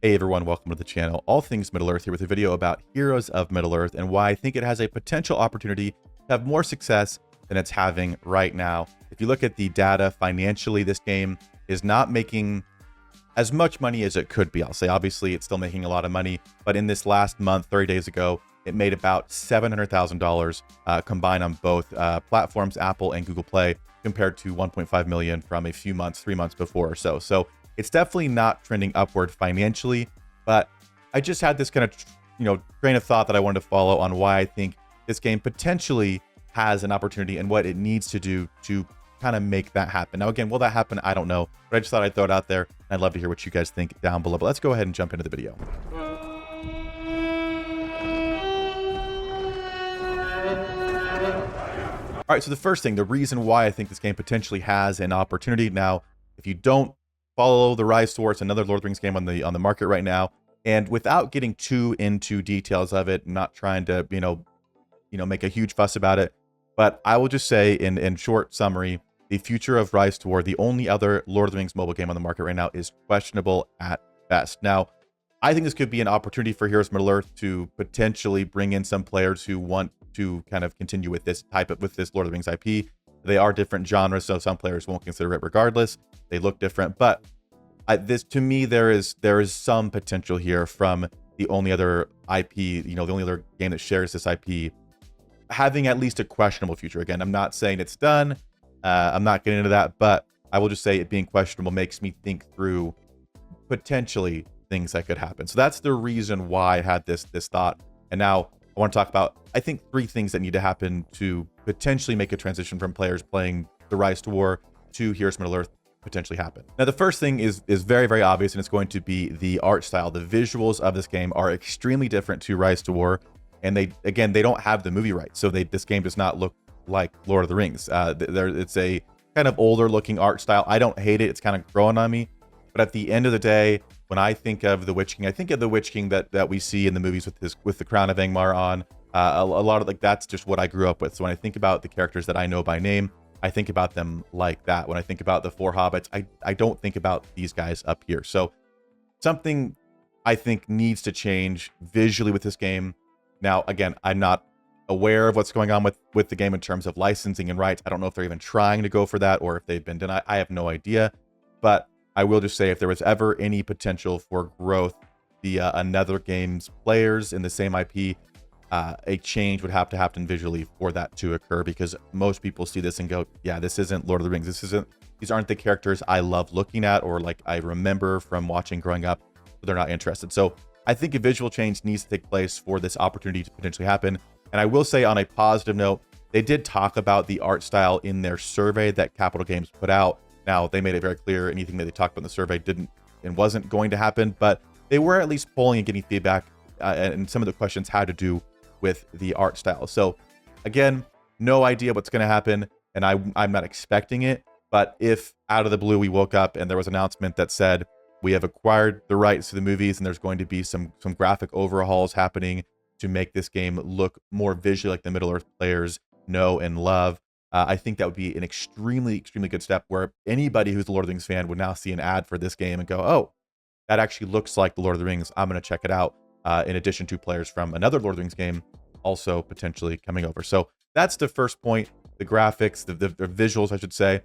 Hey everyone, welcome to the channel. All things Middle-earth here with a video about Heroes of Middle-earth and why I think it has a potential opportunity to have more success than it's having right now. If you look at the data financially, this game is not making as much money as it could be. I'll say obviously it's still making a lot of money, but in this last month, 30 days ago, it made about $700,000 combined on both platforms, Apple and Google Play, compared to 1.5 million from a few months, 3 months before or so. So it's definitely not trending upward financially, but I just had this kind of, train of thought that I wanted to follow on why I think this game potentially has an opportunity and what it needs to do to kind of make that happen. Now, again, will that happen? I don't know, but I just thought I'd throw it out there. I'd love to hear what you guys think down below, but let's go ahead and jump into the video. All right, so the first thing, the reason why I think this game potentially has an opportunity. Now, if you don't follow the Rise to War, it's another Lord of the Rings game on the market right now, and without getting too into details of it, not trying to make a huge fuss about it, but I will just say in short summary, the future of Rise to War, the only other Lord of the Rings mobile game on the market right now, is questionable at best. Now, I think this could be an opportunity for Heroes of Middle-earth to potentially bring in some players who want to kind of continue with this Lord of the Rings IP. They are different genres, so some players won't consider it regardless. They look different, but to me, there is some potential here from the only other IP, the only other game that shares this IP, having at least a questionable future. Again, I'm not saying it's done. I'm not getting into that, but I will just say it being questionable makes me think through potentially things that could happen. So that's the reason why I had this thought. And now I want to talk about, I think, 3 things that need to happen to potentially make a transition from players playing the Rise to War to Heroes of Middle-earth potentially happen. Now, the first thing is very, very obvious, and it's going to be the art style. The visuals of this game are extremely different to Rise to War, and they don't have the movie rights, so this game does not look like Lord of the Rings. It's a kind of older looking art style. I don't hate it. It's kind of growing on me, but at the end of the day, when I think of the Witch King, I think of the Witch King that we see in the movies with the Crown of Angmar on. A lot of that's just what I grew up with. So when I think about the characters that I know by name, I think about them like that. When I think about the 4 hobbits, I don't think about these guys up here. So something I think needs to change visually with this game. Now, again, I'm not aware of what's going on with the game in terms of licensing and rights. I don't know if they're even trying to go for that or if they've been denied. I have no idea. But I will just say, if there was ever any potential for growth via another game's players in the same IP, a change would have to happen visually for that to occur, because most people see this and go, yeah, this isn't Lord of the Rings. These aren't the characters I love looking at or like I remember from watching growing up. So they're not interested. So I think a visual change needs to take place for this opportunity to potentially happen. And I will say, on a positive note, they did talk about the art style in their survey that Capital Games put out. Now, they made it very clear anything that they talked about in the survey wasn't going to happen, but they were at least polling and getting feedback, and some of the questions had to do with the art style. So again, no idea what's going to happen, and I'm not expecting it, but if out of the blue we woke up and there was an announcement that said we have acquired the rights to the movies and there's going to be some graphic overhauls happening to make this game look more visually like the Middle-earth players know and love, I think that would be an extremely, extremely good step, where anybody who's a Lord of the Rings fan would now see an ad for this game and go, oh, that actually looks like the Lord of the Rings. I'm going to check it out. In addition to players from another Lord of the Rings game also potentially coming over. So that's the first point, the graphics, the visuals, I should say.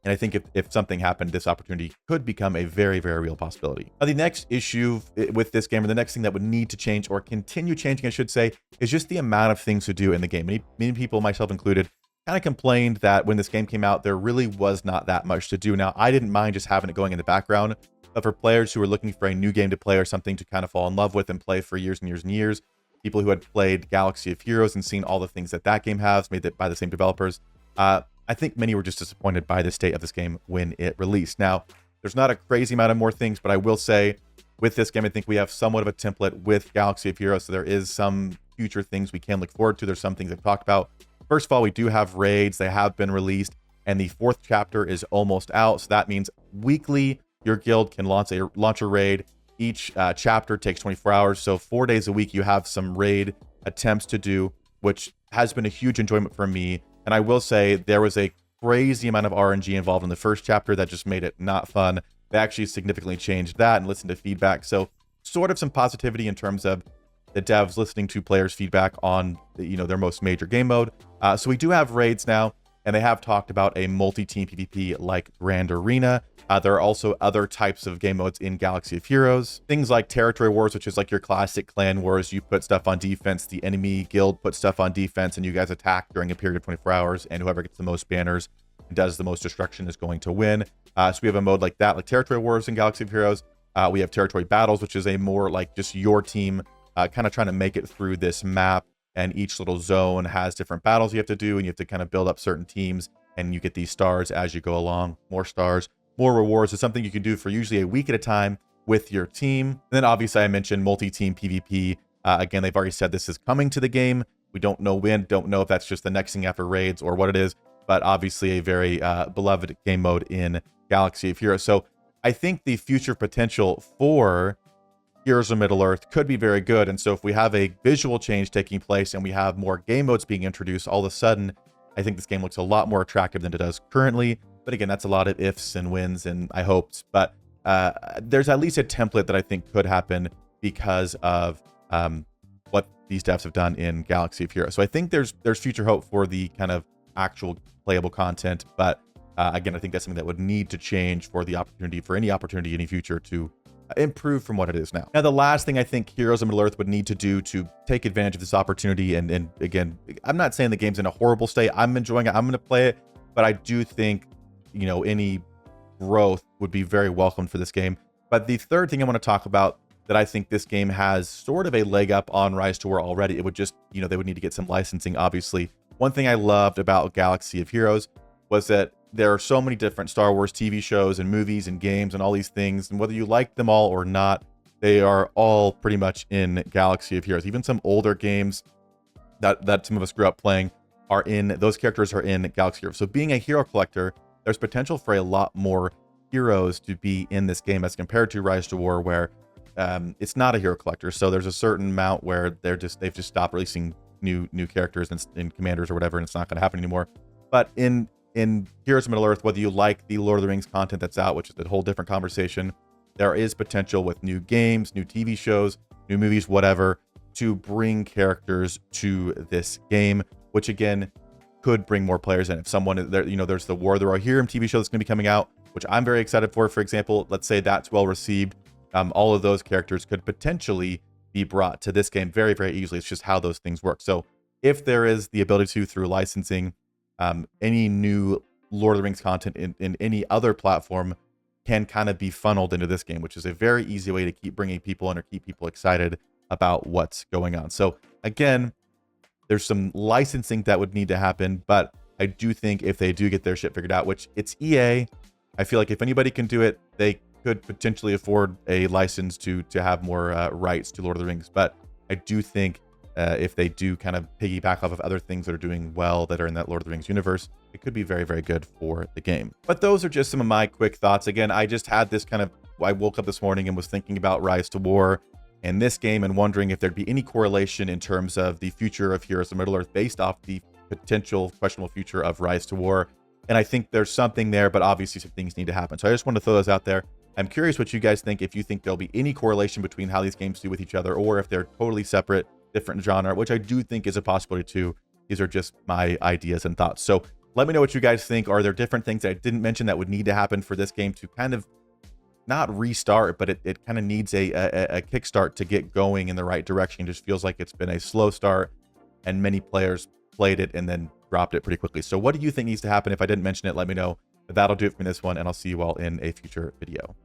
And I think if something happened, this opportunity could become a very, very real possibility. Now, the next issue with this game, or the next thing that would need to change or continue changing, I should say, is just the amount of things to do in the game. Many people, myself included, kind of complained that when this game came out, there really was not that much to do. Now, I didn't mind just having it going in the background, but for players who were looking for a new game to play or something to kind of fall in love with and play for years and years and years, people who had played Galaxy of Heroes and seen all the things that game has, made it by the same developers, I think many were just disappointed by the state of this game when it released. Now, there's not a crazy amount of more things, but I will say with this game, I think we have somewhat of a template with Galaxy of Heroes, so there is some future things we can look forward to. There's some things I've talked about. First of all, we do have raids. They have been released, and the 4th chapter is almost out. So that means weekly, your guild can launch a raid. Each chapter takes 24 hours. So 4 days a week, you have some raid attempts to do, which has been a huge enjoyment for me. And I will say there was a crazy amount of RNG involved in the first chapter that just made it not fun. They actually significantly changed that and listened to feedback. So sort of some positivity in terms of the devs listening to players' feedback on their most major game mode. So we do have raids now, and they have talked about a multi-team PvP like Grand Arena. There are also other types of game modes in Galaxy of Heroes. Things like Territory Wars, which is like your classic clan wars. You put stuff on defense, the enemy guild puts stuff on defense, and you guys attack during a period of 24 hours, and whoever gets the most banners and does the most destruction is going to win. So we have a mode like that, like Territory Wars in Galaxy of Heroes. We have Territory Battles, which is a more like just your team kind of trying to make it through this map, and each little zone has different battles you have to do, and you have to kind of build up certain teams, and you get these stars as you go along. More stars, more rewards is something you can do for usually a week at a time with your team. And then obviously I mentioned multi-team PvP. Again, they've already said this is coming to the game. We don't know when, don't know if that's just the next thing after raids or what it is, but obviously a very beloved game mode in Galaxy of Heroes. So I think the future potential for Heroes of Middle-earth could be very good. And so if we have a visual change taking place and we have more game modes being introduced, all of a sudden, I think this game looks a lot more attractive than it does currently. But again, that's a lot of ifs and wins and I hopes. But there's at least a template that I think could happen because of what these devs have done in Galaxy of Heroes. So I think there's future hope for the kind of actual playable content. But again, I think that's something that would need to change for the opportunity, for any opportunity, any future to improve from what it is now. Now, the last thing I think Heroes of Middle-earth would need to do to take advantage of this opportunity, and again, I'm not saying the game's in a horrible state. I'm enjoying it. I'm going to play it, but I do think, any growth would be very welcome for this game. But the third thing I want to talk about that I think this game has sort of a leg up on Rise to War already, it would just, they would need to get some licensing, obviously. One thing I loved about Galaxy of Heroes was that there are so many different Star Wars TV shows and movies and games and all these things. And whether you like them all or not, they are all pretty much in Galaxy of Heroes. Even some older games that some of us grew up playing those characters are in Galaxy of Heroes. So being a hero collector, there's potential for a lot more heroes to be in this game as compared to Rise to War, where it's not a hero collector. So there's a certain amount where they've just stopped releasing new characters and commanders or whatever, and it's not going to happen anymore. But in Heroes of Middle-earth, whether you like the Lord of the Rings content that's out, which is a whole different conversation, there is potential with new games, new TV shows, new movies, whatever, to bring characters to this game, which again could bring more players in. If someone there, there's the War of the Rohirrim TV show that's going to be coming out, which I'm very excited for. For example, let's say that's well received. All of those characters could potentially be brought to this game very, very easily. It's just how those things work. So if there is the ability to, through licensing, any new Lord of the Rings content in any other platform can kind of be funneled into this game, which is a very easy way to keep bringing people in or keep people excited about what's going on. So again, there's some licensing that would need to happen, but I do think if they do get their shit figured out, which it's EA, I feel like if anybody can do it, they could potentially afford a license to have more rights to Lord of the Rings. But I do think if they do kind of piggyback off of other things that are doing well that are in that Lord of the Rings universe, it could be very, very good for the game. But those are just some of my quick thoughts. Again, I just had this I woke up this morning and was thinking about Rise to War and this game and wondering if there'd be any correlation in terms of the future of Heroes of Middle-earth based off the potential questionable future of Rise to War. And I think there's something there, but obviously some things need to happen. So I just want to throw those out there. I'm curious what you guys think, if you think there'll be any correlation between how these games do with each other, or if they're totally separate, different genre, which I do think is a possibility too. These are just my ideas and thoughts. So let me know what you guys think. Are there different things that I didn't mention that would need to happen for this game to kind of not restart, but it kind of needs a kickstart to get going in the right direction? It just feels like it's been a slow start and many players played it and then dropped it pretty quickly. So what do you think needs to happen? If I didn't mention it, let me know. But that'll do it for this one, and I'll see you all in a future video.